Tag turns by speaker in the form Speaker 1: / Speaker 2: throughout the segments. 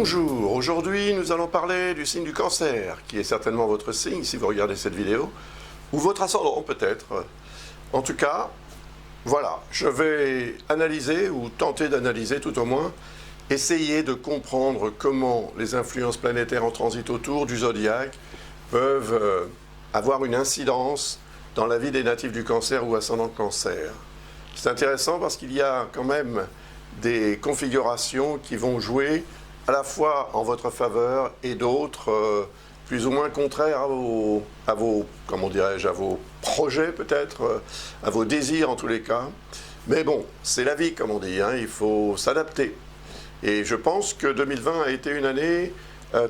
Speaker 1: Bonjour, aujourd'hui nous allons parler du signe du cancer, qui est certainement votre signe si vous regardez cette vidéo, ou votre ascendant peut-être. En tout cas, voilà, je vais analyser, ou tenter d'analyser tout au moins, essayer de comprendre comment les influences planétaires en transit autour du zodiaque peuvent avoir une incidence dans la vie des natifs du cancer ou ascendant cancer. C'est intéressant parce qu'il y a quand même des configurations qui vont jouer à la fois en votre faveur et d'autres plus ou moins contraires à vos comment dirais-je, à vos projets peut-être, à vos désirs en tous les cas. Mais bon, c'est la vie comme on dit, hein, il faut s'adapter. Et je pense que 2020 a été une année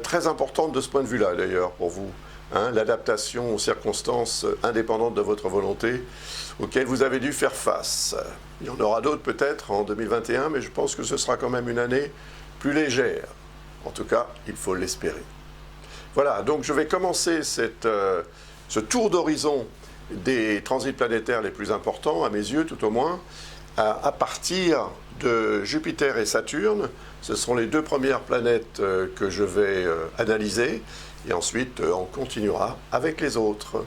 Speaker 1: très importante de ce point de vue-là d'ailleurs pour vous. Hein, l'adaptation aux circonstances indépendantes de votre volonté auxquelles vous avez dû faire face. Il y en aura d'autres peut-être en 2021, mais je pense que ce sera quand même une année plus légère. En tout cas, il faut l'espérer. Voilà, donc je vais commencer ce tour d'horizon des transits planétaires les plus importants, à mes yeux tout au moins, à partir de Jupiter et Saturne. Ce sont les deux premières planètes que je vais analyser, et ensuite on continuera avec les autres.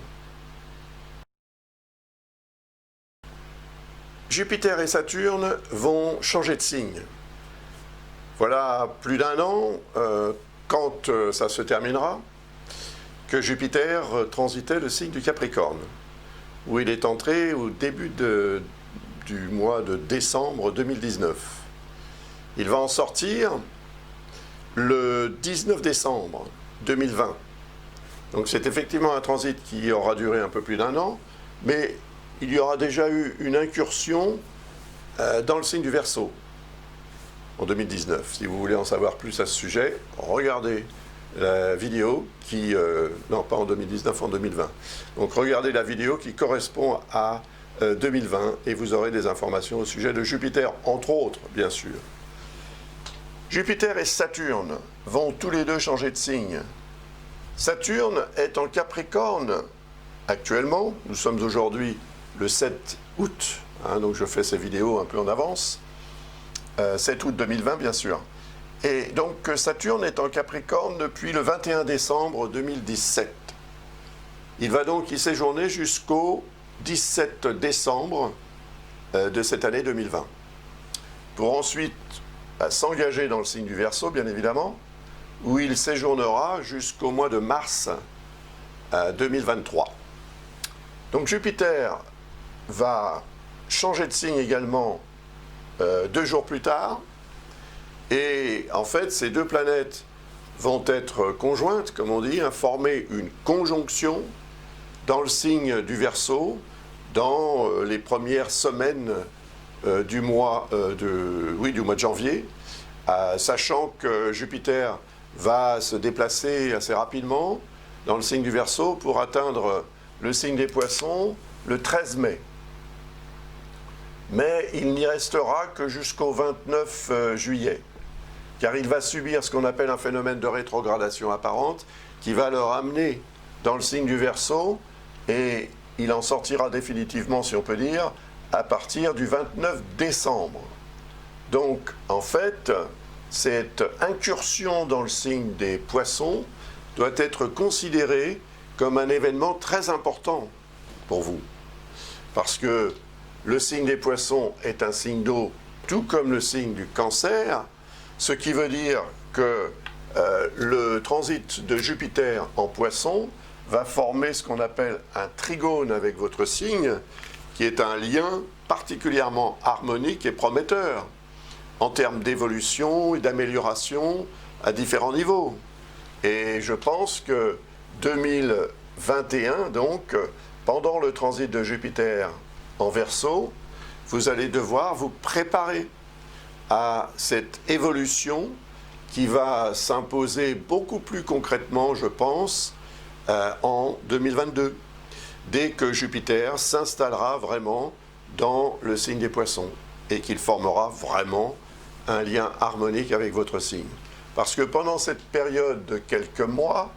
Speaker 1: Jupiter et Saturne vont changer de signe. Voilà plus d'un an, quand ça se terminera, que Jupiter transitait le signe du Capricorne, où il est entré au début du mois de décembre 2019. Il va en sortir le 19 décembre 2020. Donc c'est effectivement un transit qui aura duré un peu plus d'un an, mais il y aura déjà eu une incursion dans le signe du Verseau en 2019. Si vous voulez en savoir plus à ce sujet, regardez la vidéo qui... non, pas en 2019, en 2020. Donc regardez la vidéo qui correspond à 2020 et vous aurez des informations au sujet de Jupiter, entre autres, bien sûr. Jupiter et Saturne vont tous les deux changer de signe. Saturne est en Capricorne actuellement. Nous sommes aujourd'hui le 7 août, hein, donc je fais ces vidéos un peu en avance. 7 août 2020, bien sûr. Et donc Saturne est en Capricorne depuis le 21 décembre 2017. Il va donc y séjourner jusqu'au 17 décembre de cette année 2020. Pour ensuite s'engager dans le signe du Verseau, bien évidemment, où il séjournera jusqu'au mois de mars 2023. Donc Jupiter va changer de signe également 2 jours plus tard, et en fait ces deux planètes vont être conjointes, comme on dit, former une conjonction dans le signe du Verseau dans les premières semaines du mois de janvier, sachant que Jupiter va se déplacer assez rapidement dans le signe du Verseau pour atteindre le signe des Poissons le 13 mai. Mais il n'y restera que jusqu'au 29 juillet, car il va subir ce qu'on appelle un phénomène de rétrogradation apparente qui va le ramener dans le signe du Verseau, et il en sortira définitivement, si on peut dire, à partir du 29 décembre. Donc, en fait, cette incursion dans le signe des Poissons doit être considérée comme un événement très important pour vous, parce que le signe des Poissons est un signe d'eau, tout comme le signe du Cancer, ce qui veut dire que le transit de Jupiter en Poissons va former ce qu'on appelle un trigone avec votre signe, qui est un lien particulièrement harmonique et prometteur en termes d'évolution et d'amélioration à différents niveaux. Et je pense que 2021, donc, pendant le transit de Jupiter en Verseau, vous allez devoir vous préparer à cette évolution qui va s'imposer beaucoup plus concrètement, je pense, en 2022, dès que Jupiter s'installera vraiment dans le signe des Poissons et qu'il formera vraiment un lien harmonique avec votre signe. Parce que pendant cette période de quelques mois,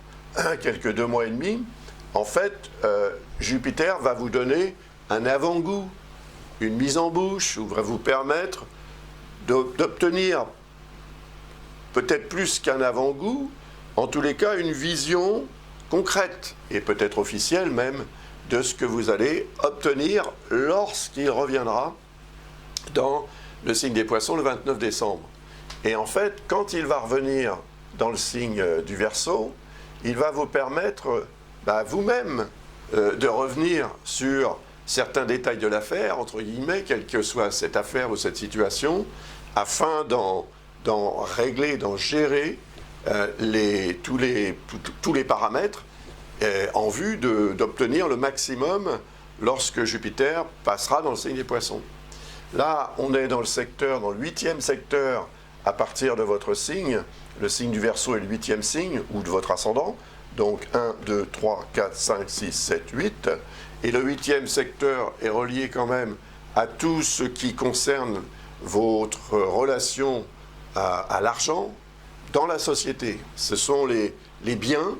Speaker 1: quelques 2 mois et demi, en fait, Jupiter va vous donner un avant-goût, une mise en bouche, ou va vous permettre d'obtenir peut-être plus qu'un avant-goût, en tous les cas une vision concrète et peut-être officielle même de ce que vous allez obtenir lorsqu'il reviendra dans le signe des Poissons le 29 décembre. Et en fait, quand il va revenir dans le signe du Verseau, il va vous permettre vous-même de revenir sur certains détails de l'affaire, entre guillemets, quelle que soit cette affaire ou cette situation, afin d'en régler, d'en gérer tous les paramètres en vue d'obtenir le maximum lorsque Jupiter passera dans le signe des Poissons. Là, on est dans le 8e secteur à partir de votre signe. Le signe du Verseau est le 8e signe, ou de votre ascendant. Donc 1, 2, 3, 4, 5, 6, 7, 8. Et le 8e secteur est relié quand même à tout ce qui concerne votre relation à l'argent dans la société. Ce sont les biens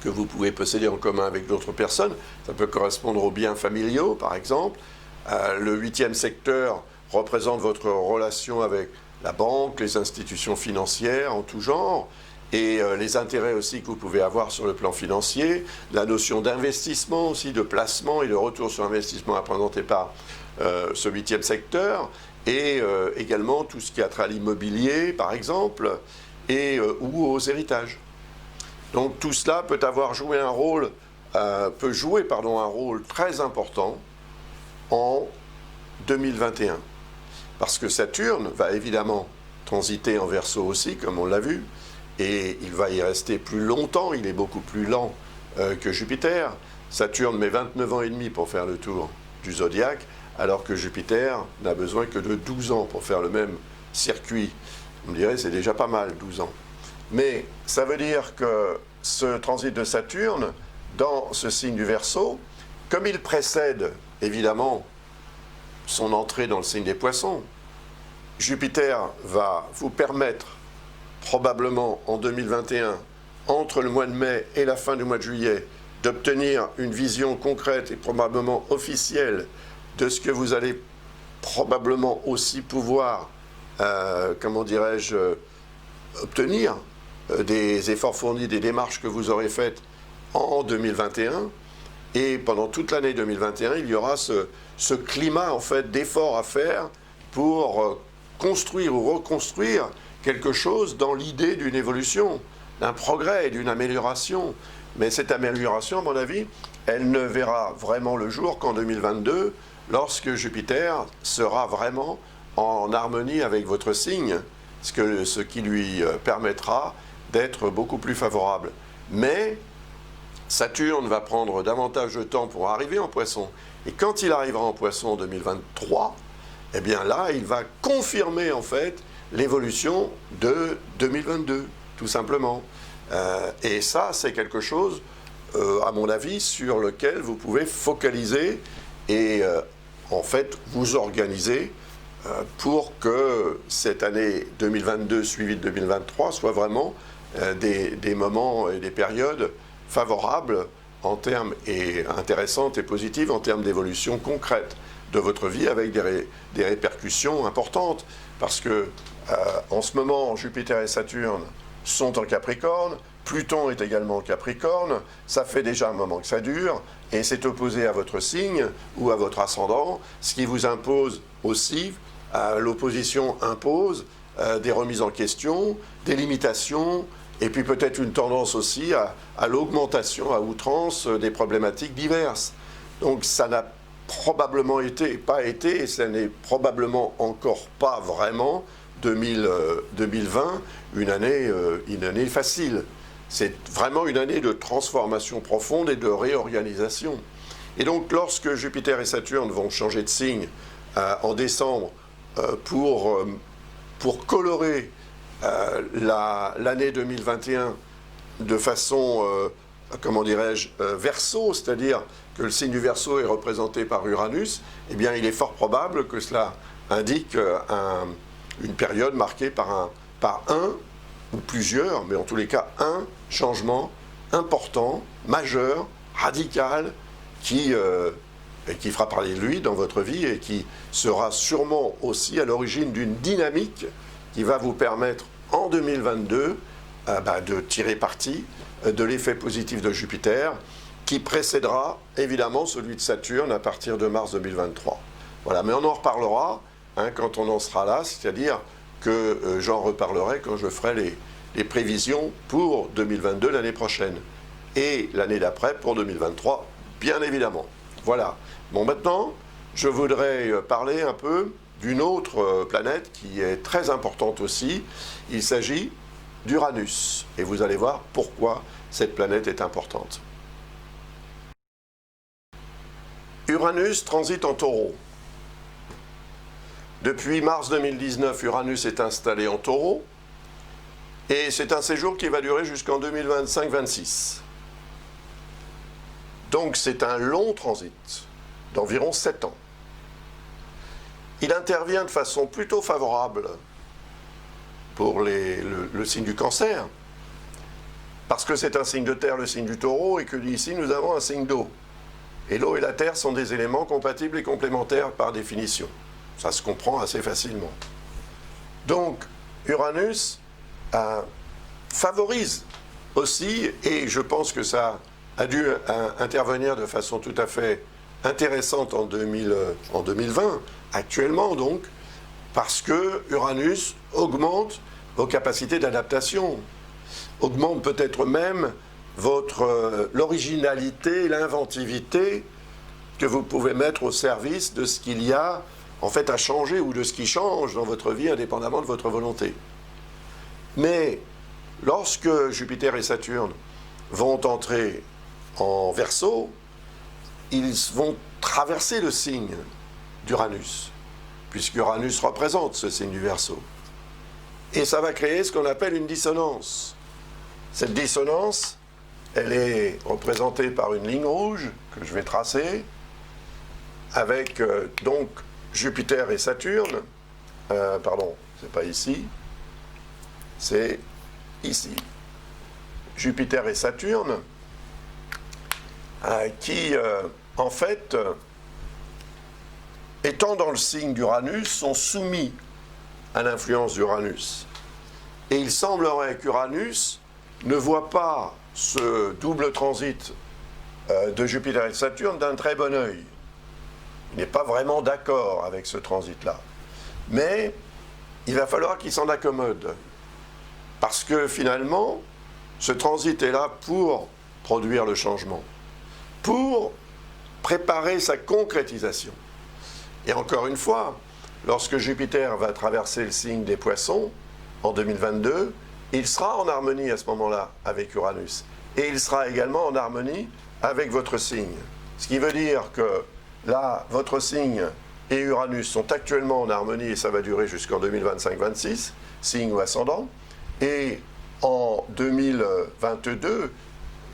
Speaker 1: que vous pouvez posséder en commun avec d'autres personnes. Ça peut correspondre aux biens familiaux, par exemple. Le 8e secteur représente votre relation avec la banque, les institutions financières en tout genre, et les intérêts aussi que vous pouvez avoir sur le plan financier, la notion d'investissement aussi, de placement et de retour sur investissement représenté par ce 8e secteur, et également tout ce qui a trait à l'immobilier, par exemple, et ou aux héritages. Donc tout cela peut jouer un rôle très important en 2021. Parce que Saturne va évidemment transiter en Verseau aussi, comme on l'a vu, et il va y rester plus longtemps, il est beaucoup plus lent que Jupiter. Saturne met 29 ans et demi pour faire le tour du zodiaque, alors que Jupiter n'a besoin que de 12 ans pour faire le même circuit. Vous me direz, c'est déjà pas mal, 12 ans. Mais ça veut dire que ce transit de Saturne, dans ce signe du Verseau, comme il précède évidemment son entrée dans le signe des Poissons, Jupiter va vous permettre probablement en 2021, entre le mois de mai et la fin du mois de juillet, d'obtenir une vision concrète et probablement officielle de ce que vous allez probablement aussi pouvoir, obtenir des efforts fournis, des démarches que vous aurez faites en 2021. Et pendant toute l'année 2021, il y aura ce climat en fait d'efforts à faire pour construire ou reconstruire quelque chose dans l'idée d'une évolution, d'un progrès et d'une amélioration. Mais cette amélioration, à mon avis, elle ne verra vraiment le jour qu'en 2022, lorsque Jupiter sera vraiment en harmonie avec votre signe, ce qui lui permettra d'être beaucoup plus favorable. Mais Saturne va prendre davantage de temps pour arriver en Poisson. Et quand il arrivera en Poisson en 2023, eh bien là, il va confirmer en fait l'évolution de 2022, tout simplement. Et ça, c'est quelque chose, à mon avis, sur lequel vous pouvez focaliser et en fait vous organiser pour que cette année 2022 suivie de 2023 soit vraiment des moments et des périodes favorables en termes et intéressantes et positives en termes d'évolution concrète de votre vie avec des répercussions importantes. Parce que en ce moment, Jupiter et Saturne sont en Capricorne, Pluton est également en Capricorne, ça fait déjà un moment que ça dure, et c'est opposé à votre signe ou à votre ascendant, ce qui vous impose aussi, l'opposition impose des remises en question, des limitations, et puis peut-être une tendance aussi à l'augmentation à outrance des problématiques diverses. Donc ça n'a probablement pas été, et ça n'est probablement encore pas vraiment 2020, une année facile. C'est vraiment une année de transformation profonde et de réorganisation. Et donc lorsque Jupiter et Saturne vont changer de signe en décembre pour colorer l'année 2021 de façon, Verseau, c'est-à-dire que le signe du Verseau est représenté par Uranus, eh bien il est fort probable que cela indique une période marquée par un ou plusieurs, mais en tous les cas un changement important, majeur, radical, qui fera parler de lui dans votre vie et qui sera sûrement aussi à l'origine d'une dynamique qui va vous permettre en 2022 de tirer parti de l'effet positif de Jupiter qui précédera évidemment celui de Saturne à partir de mars 2023. Voilà, mais on en reparlera quand on en sera là, c'est-à-dire que j'en reparlerai quand je ferai les prévisions pour 2022 l'année prochaine et l'année d'après pour 2023, bien évidemment. Voilà. Bon, maintenant, je voudrais parler un peu d'une autre planète qui est très importante aussi. Il s'agit d'Uranus. Et vous allez voir pourquoi cette planète est importante. Uranus transite en Taureau. Depuis mars 2019, Uranus est installé en Taureau. Et c'est un séjour qui va durer jusqu'en 2025-26. Donc c'est un long transit d'environ 7 ans. Il intervient de façon plutôt favorable pour le signe du Cancer, parce que c'est un signe de terre, le signe du Taureau, et que ici nous avons un signe d'eau. Et l'eau et la terre sont des éléments compatibles et complémentaires par définition. Ça se comprend assez facilement. Donc Uranus favorise aussi, et je pense que ça a dû intervenir de façon tout à fait intéressante en 2020, actuellement donc, parce que Uranus augmente vos capacités d'adaptation, augmente peut-être même l'originalité, l'inventivité que vous pouvez mettre au service de ce qu'il y a en fait à changer ou de ce qui change dans votre vie indépendamment de votre volonté. Mais lorsque Jupiter et Saturne vont entrer en Verseau, ils vont traverser le signe d'Uranus, puisqu'Uranus représente ce signe du Verseau. Et ça va créer ce qu'on appelle une dissonance. Cette dissonance, elle est représentée par une ligne rouge que je vais tracer, avec donc Jupiter et Saturne, pardon, c'est pas ici, c'est ici. Jupiter et Saturne, qui, en fait, étant dans le signe d'Uranus, sont soumis à l'influence d'Uranus. Et il semblerait qu'Uranus ne voit pas ce double transit de Jupiter et de Saturne d'un très bon œil. Il n'est pas vraiment d'accord avec ce transit-là. Mais il va falloir qu'il s'en accommode. Parce que finalement, ce transit est là pour produire le changement, pour préparer sa concrétisation. Et encore une fois, lorsque Jupiter va traverser le signe des Poissons en 2022, il sera en harmonie à ce moment-là avec Uranus. Et il sera également en harmonie avec votre signe. Ce qui veut dire que là, votre signe et Uranus sont actuellement en harmonie et ça va durer jusqu'en 2025-26, signe ou ascendant. Et en 2022,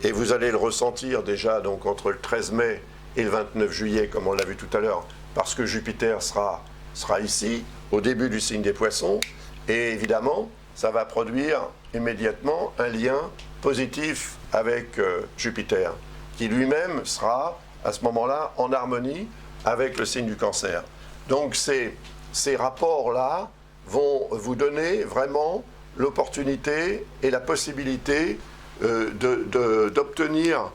Speaker 1: et vous allez le ressentir déjà donc entre le 13 mai et le 29 juillet, comme on l'a vu tout à l'heure, parce que Jupiter sera ici, au début du signe des Poissons, et évidemment, ça va produire immédiatement un lien positif avec Jupiter, qui lui-même sera, à ce moment-là, en harmonie avec le signe du Cancer. Donc ces rapports-là vont vous donner vraiment l'opportunité et la possibilité d'obtenir,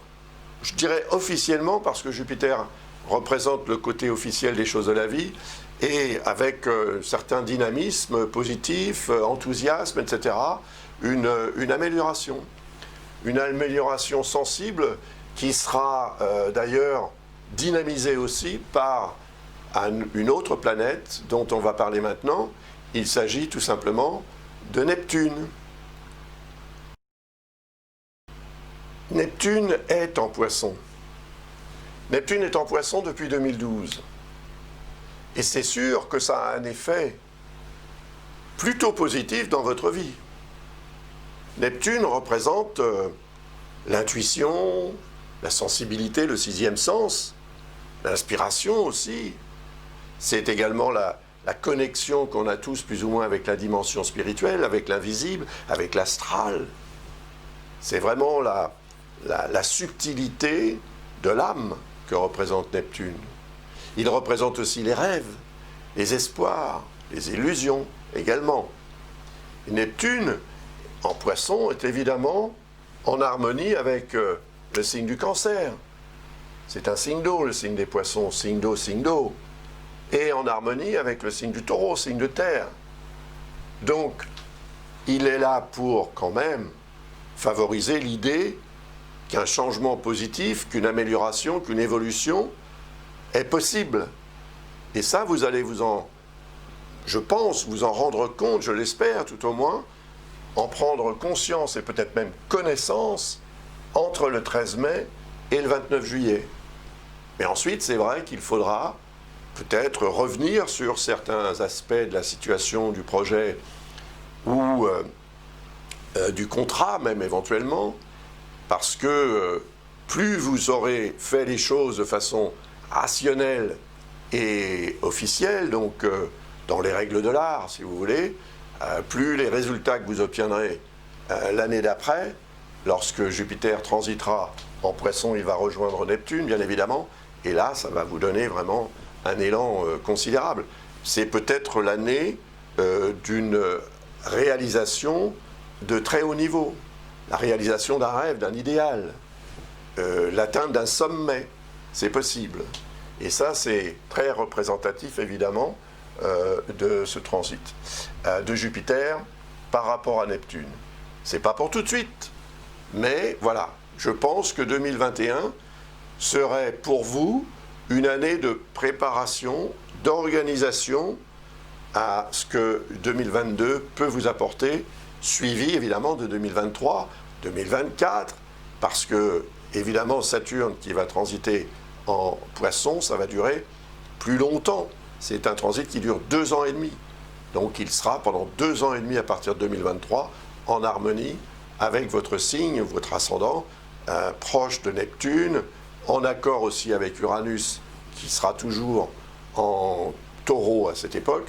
Speaker 1: je dirais officiellement, parce que Jupiter représente le côté officiel des choses de la vie, et avec certains dynamismes positifs, enthousiasme, etc., une amélioration sensible qui sera d'ailleurs dynamisée aussi par une autre planète dont on va parler maintenant. Il s'agit tout simplement de Neptune. Neptune est en Poisson. Neptune est en Poisson depuis 2012. Et c'est sûr que ça a un effet plutôt positif dans votre vie. Neptune représente l'intuition, la sensibilité, le sixième sens, l'inspiration aussi. C'est également la connexion qu'on a tous plus ou moins avec la dimension spirituelle, avec l'invisible, avec l'astral. C'est vraiment la subtilité de l'âme que représente Neptune. Il représente aussi les rêves, les espoirs, les illusions également. Neptune, en Poisson, est évidemment en harmonie avec le signe du Cancer. C'est un signe d'eau, le signe des Poissons, signe d'eau. Et en harmonie avec le signe du Taureau, signe de terre. Donc, il est là pour quand même favoriser l'idée qu'un changement positif, qu'une amélioration, qu'une évolution est possible. Et ça, vous allez je pense, vous en rendre compte, je l'espère tout au moins, en prendre conscience et peut-être même connaissance entre le 13 mai et le 29 juillet. Mais ensuite, c'est vrai qu'il faudra peut-être revenir sur certains aspects de la situation du projet ou du contrat même éventuellement, parce que plus vous aurez fait les choses de façon rationnelle et officielle, donc dans les règles de l'art, si vous voulez, plus les résultats que vous obtiendrez l'année d'après, lorsque Jupiter transitera en Poisson, il va rejoindre Neptune, bien évidemment, et là, ça va vous donner vraiment un élan considérable. C'est peut-être l'année d'une réalisation de très haut niveau, la réalisation d'un rêve, d'un idéal, l'atteinte d'un sommet, c'est possible. Et ça, c'est très représentatif, évidemment, de ce transit de Jupiter par rapport à Neptune. C'est pas pour tout de suite, mais voilà, je pense que 2021 serait pour vous une année de préparation, d'organisation à ce que 2022 peut vous apporter, suivi évidemment de 2023, 2024, parce que évidemment Saturne qui va transiter en Poisson, ça va durer plus longtemps. C'est un transit qui dure 2 ans et demi. Donc il sera pendant 2 ans et demi à partir de 2023 en harmonie avec votre signe, votre ascendant, proche de Neptune, en accord aussi avec Uranus, qui sera toujours en Taureau à cette époque.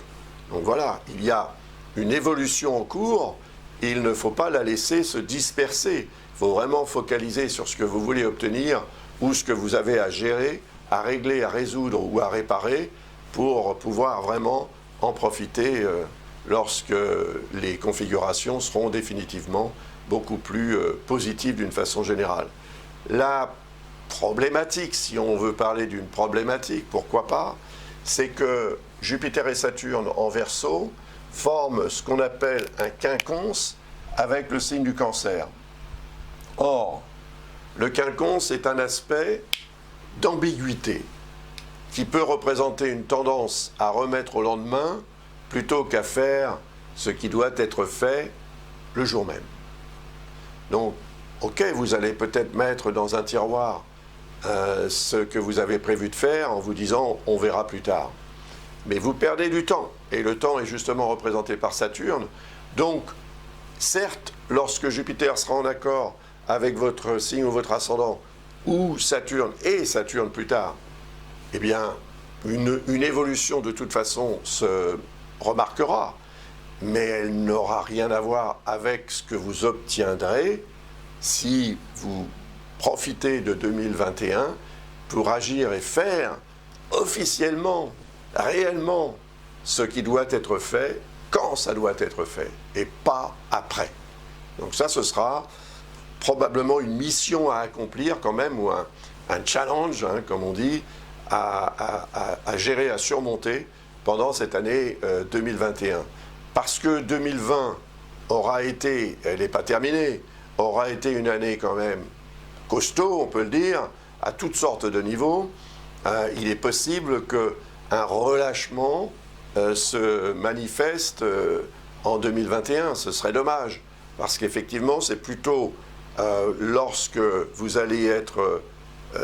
Speaker 1: Donc voilà, il y a une évolution en cours, et il ne faut pas la laisser se disperser. Il faut vraiment focaliser sur ce que vous voulez obtenir, ou ce que vous avez à gérer, à régler, à résoudre ou à réparer, pour pouvoir vraiment en profiter lorsque les configurations seront définitivement beaucoup plus positives d'une façon générale. La problématique, si on veut parler d'une problématique, pourquoi pas, c'est que Jupiter et Saturne en Verseau forment ce qu'on appelle un quinconce avec le signe du Cancer. Or, le quinconce est un aspect d'ambiguïté qui peut représenter une tendance à remettre au lendemain plutôt qu'à faire ce qui doit être fait le jour même. Donc, ok, vous allez peut-être mettre dans un tiroir ce que vous avez prévu de faire en vous disant on verra plus tard. Mais vous perdez du temps, et le temps est justement représenté par Saturne. Donc, certes, lorsque Jupiter sera en accord avec votre signe ou votre ascendant, ou Saturne et Saturne plus tard, eh bien, une évolution de toute façon se remarquera, mais elle n'aura rien à voir avec ce que vous obtiendrez si vous profitez de 2021 pour agir et faire officiellement, réellement, ce qui doit être fait quand ça doit être fait, et pas après. Donc ça, ce sera probablement une mission à accomplir quand même, ou un challenge, hein, comme on dit, à gérer, à surmonter pendant cette année 2021. Parce que 2020 aura été, elle n'est pas terminée, aura été une année quand même costaud, on peut le dire, à toutes sortes de niveaux. Il est possible qu'un relâchement se manifeste en 2021. Ce serait dommage, parce qu'effectivement, c'est plutôt lorsque vous allez être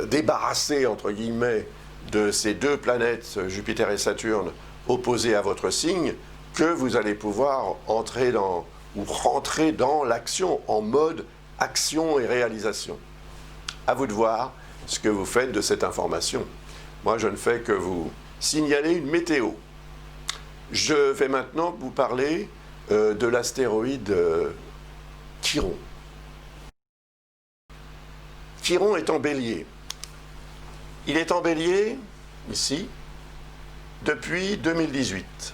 Speaker 1: débarrassé, entre guillemets, de ces deux planètes, Jupiter et Saturne, opposées à votre signe, que vous allez pouvoir entrer dans, ou rentrer dans l'action, en mode action et réalisation. À vous de voir ce que vous faites de cette information. Moi, je ne fais que vous signaler une météo. Je vais maintenant vous parler de l'astéroïde Chiron. Chiron est en Bélier. Il est en Bélier, ici, depuis 2018.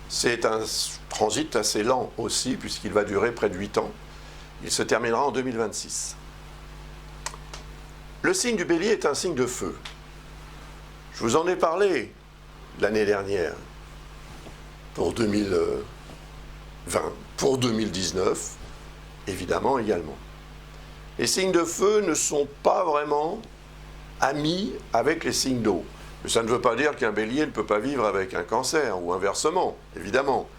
Speaker 1: C'est un transit assez lent aussi, puisqu'il va durer près de 8 ans. Il se terminera en 2026. Le signe du Bélier est un signe de feu. Je vous en ai parlé l'année dernière, pour 2020, pour 2019, évidemment également. Les signes de feu ne sont pas vraiment amis avec les signes d'eau. Mais ça ne veut pas dire qu'un Bélier ne peut pas vivre avec un Cancer, ou inversement, évidemment.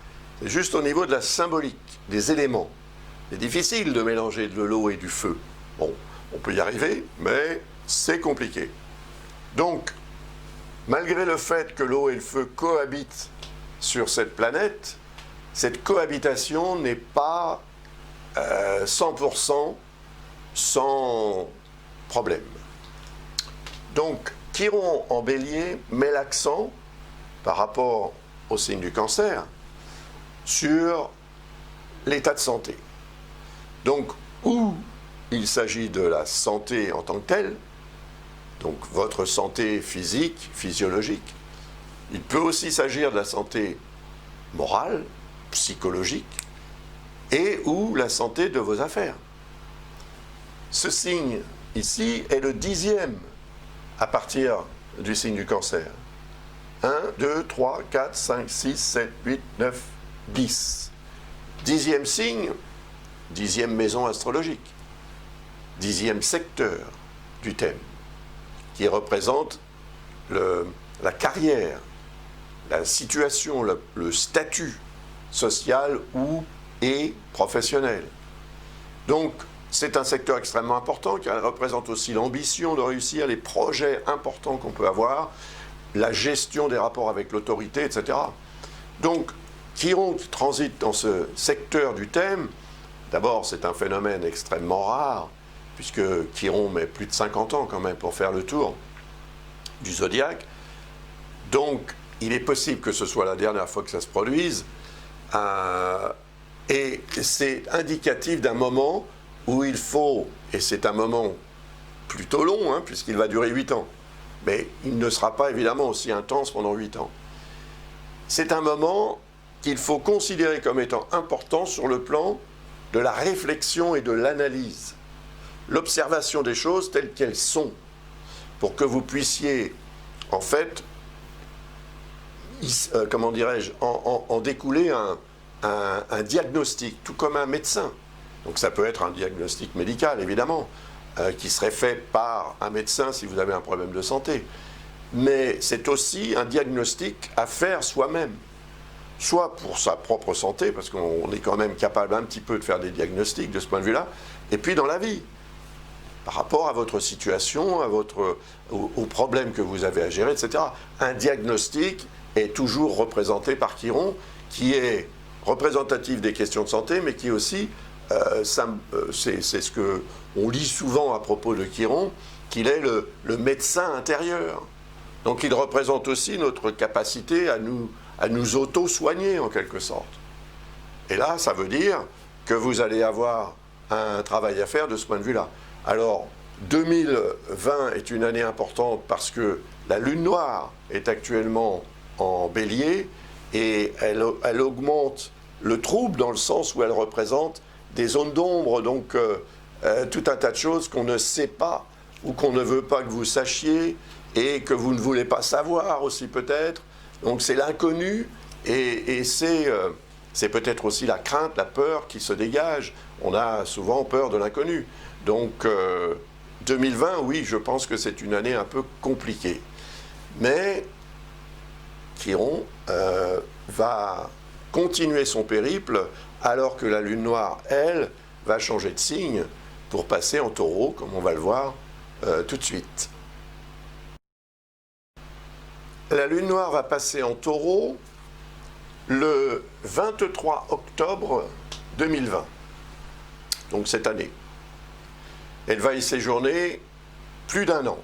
Speaker 1: C'est juste au niveau de la symbolique, des éléments. C'est difficile de mélanger de l'eau et du feu. Bon, on peut y arriver, mais c'est compliqué. Donc, malgré le fait que l'eau et le feu cohabitent sur cette planète, cette cohabitation n'est pas 100% sans problème. Donc, Chiron en Bélier met l'accent, par rapport au signe du Cancer, sur l'état de santé. Donc, où il s'agit de la santé en tant que telle, donc votre santé physique, physiologique, il peut aussi s'agir de la santé morale, psychologique, et ou la santé de vos affaires. Ce signe ici est le 10e à partir du signe du Cancer. 1, 2, 3, 4, 5, 6, 7, 8, 9, 10. 10e signe, 10e maison astrologique, 10e secteur du thème, qui représente la carrière, la situation, le statut social et professionnel. Donc, c'est un secteur extrêmement important qui représente aussi l'ambition de réussir, les projets importants qu'on peut avoir, la gestion des rapports avec l'autorité, etc. Donc, Chiron qui transite dans ce secteur du thème, d'abord c'est un phénomène extrêmement rare, puisque Chiron met plus de 50 ans quand même pour faire le tour du zodiaque. Donc, il est possible que ce soit la dernière fois que ça se produise, et c'est indicatif d'un moment où il faut, et c'est un moment plutôt long, puisqu'il va durer 8 ans, mais il ne sera pas évidemment aussi intense pendant 8 ans. C'est un moment qu'il faut considérer comme étant important sur le plan de la réflexion et de l'analyse, l'observation des choses telles qu'elles sont, pour que vous puissiez, en fait, comment dirais-je, en découler un diagnostic, tout comme un médecin. Donc ça peut être un diagnostic médical, évidemment, qui serait fait par un médecin si vous avez un problème de santé. Mais c'est aussi un diagnostic à faire soi-même, soit pour sa propre santé, parce qu'on est quand même capable un petit peu de faire des diagnostics de ce point de vue-là, et puis dans la vie, par rapport à votre situation, aux problèmes que vous avez à gérer, etc. Un diagnostic est toujours représenté par Chiron, qui est représentatif des questions de santé, mais qui aussi, c'est ce qu'on lit souvent à propos de Chiron, qu'il est le médecin intérieur. Donc il représente aussi notre capacité à nous auto-soigner en quelque sorte. Et là, ça veut dire que vous allez avoir un travail à faire de ce point de vue-là. Alors, 2020 est une année importante parce que la lune noire est actuellement en bélier et elle augmente le trouble dans le sens où elle représente des zones d'ombre, donc tout un tas de choses qu'on ne sait pas ou qu'on ne veut pas que vous sachiez et que vous ne voulez pas savoir aussi peut-être. Donc c'est l'inconnu et c'est peut-être aussi la crainte, la peur qui se dégage. On a souvent peur de l'inconnu. Donc 2020, oui, je pense que c'est une année un peu compliquée. Mais Chiron va continuer son périple alors que la lune noire, elle, va changer de signe pour passer en taureau, comme on va le voir tout de suite. La lune noire va passer en taureau le 23 octobre 2020, donc cette année. Elle va y séjourner plus d'un an.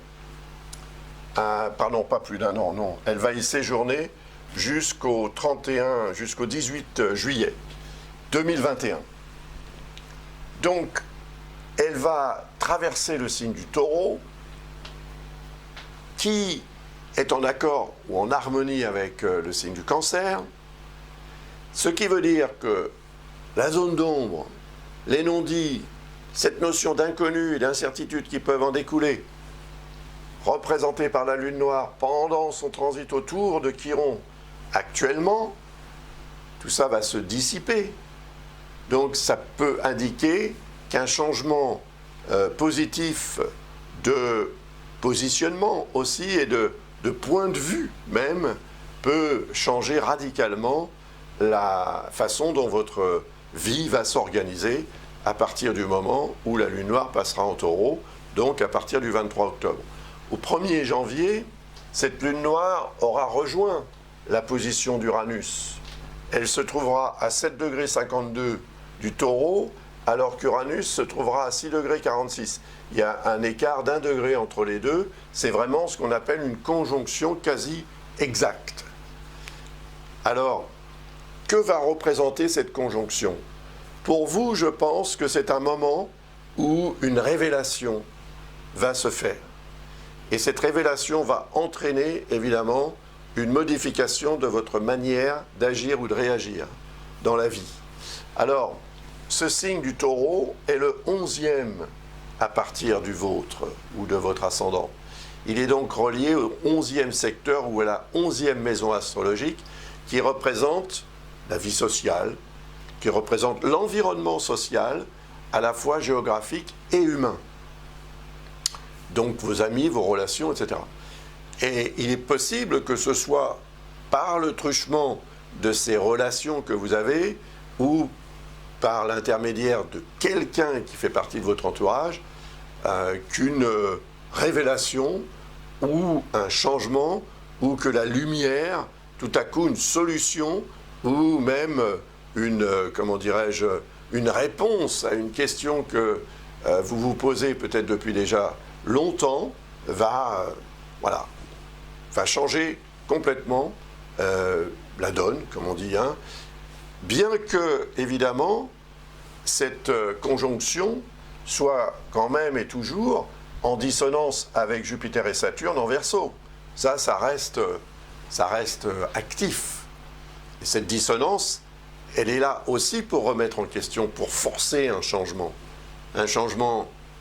Speaker 1: Pardon, pas plus d'un an, non. Elle va y séjourner jusqu'au 18 juillet 2021. Donc, elle va traverser le signe du taureau, qui est en accord ou en harmonie avec le signe du cancer, Ce qui veut dire que la zone d'ombre, les non-dits, cette notion d'inconnu et d'incertitude qui peuvent en découler, représentée par la Lune noire pendant son transit autour de Chiron actuellement, tout ça va se dissiper. Donc ça peut indiquer qu'un changement positif de positionnement aussi et de point de vue même peut changer radicalement la façon dont votre vie va s'organiser à partir du moment où la Lune noire passera en Taureau, donc à partir du 23 octobre. Au 1er janvier, cette Lune noire aura rejoint la position d'Uranus. Elle se trouvera à 7 degrés 52 du Taureau, alors qu'Uranus se trouvera à 6 degrés 46. Il y a un écart d'1 degré entre les deux. C'est vraiment ce qu'on appelle une conjonction quasi exacte. Alors, que va représenter cette conjonction? Pour vous, je pense que c'est un moment où une révélation va se faire. Et cette révélation va entraîner, évidemment, une modification de votre manière d'agir ou de réagir dans la vie. Alors, ce signe du Taureau est le 11e à partir du vôtre ou de votre ascendant. Il est donc relié au 11e secteur ou à la 11e maison astrologique qui représente la vie sociale, qui représente l'environnement social, à la fois géographique et humain. Donc vos amis, vos relations, etc. Et il est possible que ce soit par le truchement de ces relations que vous avez ou par l'intermédiaire de quelqu'un qui fait partie de votre entourage, qu'une révélation ou un changement ou que la lumière, tout à coup une solution ou même une, comment dirais-je, une réponse à une question que vous vous posez peut-être depuis déjà longtemps, va changer complètement la donne, comme on dit. Hein. Bien que, évidemment, cette conjonction soit quand même et toujours en dissonance avec Jupiter et Saturne en Verseau. Ça reste actif. Et cette dissonance, elle est là aussi pour remettre en question, pour forcer un changement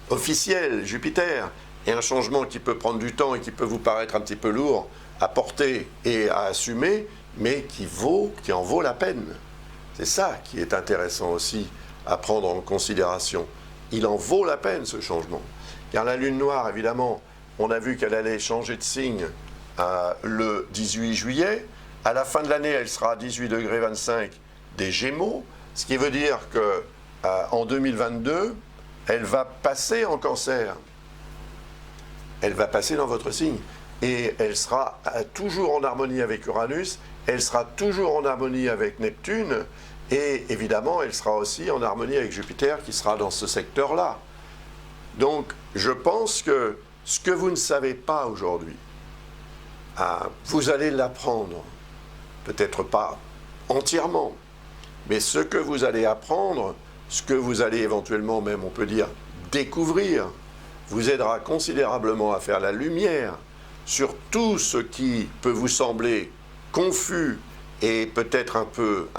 Speaker 1: officiel, Jupiter, et un changement qui peut prendre du temps et qui peut vous paraître un petit peu lourd à porter et à assumer, mais qui en vaut la peine. C'est ça qui est intéressant aussi à prendre en considération. Il en vaut la peine, ce changement. Car la Lune noire, évidemment, on a vu qu'elle allait changer de signe le 18 juillet. À la fin de l'année, elle sera à 18 degrés 25 des Gémeaux, ce qui veut dire qu'en 2022, elle va passer en Cancer. Elle va passer dans votre signe. Et elle sera toujours en harmonie avec Uranus, elle sera toujours en harmonie avec Neptune, et évidemment, elle sera aussi en harmonie avec Jupiter qui sera dans ce secteur-là. Donc, je pense que ce que vous ne savez pas aujourd'hui, vous allez l'apprendre. Peut-être pas entièrement, mais ce que vous allez apprendre, ce que vous allez éventuellement même, on peut dire, découvrir, vous aidera considérablement à faire la lumière sur tout ce qui peut vous sembler confus et peut-être un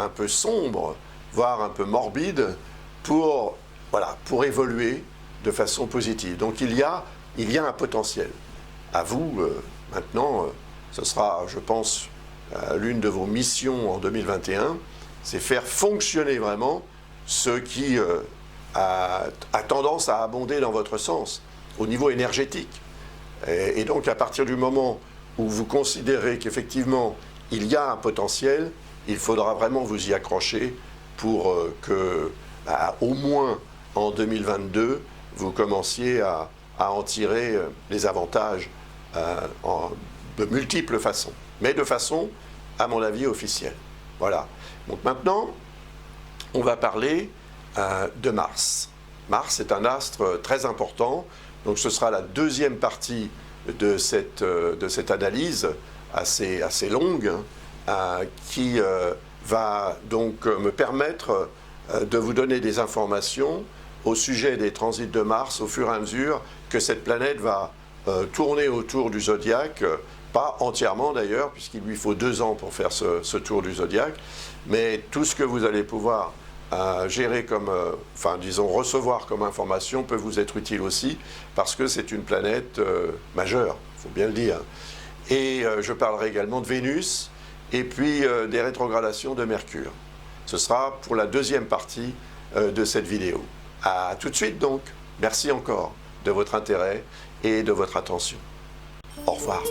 Speaker 1: peu sombre, voire un peu morbide, pour évoluer de façon positive. Donc il y a un potentiel. À vous, maintenant, ce sera, je pense, l'une de vos missions en 2021, c'est faire fonctionner vraiment ce qui a tendance à abonder dans votre sens, au niveau énergétique. Et donc, à partir du moment où vous considérez qu'effectivement, il y a un potentiel, il faudra vraiment vous y accrocher pour que, au moins en 2022, vous commenciez à en tirer les avantages de multiples façons, mais de façon, à mon avis, officielle. Voilà. Donc maintenant, on va parler de Mars. Mars est un astre très important. Donc ce sera la deuxième partie de cette analyse assez longue qui va donc me permettre de vous donner des informations au sujet des transits de Mars au fur et à mesure que cette planète va tourner autour du zodiaque Pas entièrement d'ailleurs, puisqu'il lui faut 2 ans pour faire ce tour du zodiaque, mais tout ce que vous allez pouvoir gérer comme, disons recevoir comme information peut vous être utile aussi, parce que c'est une planète majeure, il faut bien le dire. Et je parlerai également de Vénus, et puis des rétrogradations de Mercure. Ce sera pour la deuxième partie de cette vidéo. À tout de suite donc. Merci encore de votre intérêt et de votre attention. Au revoir.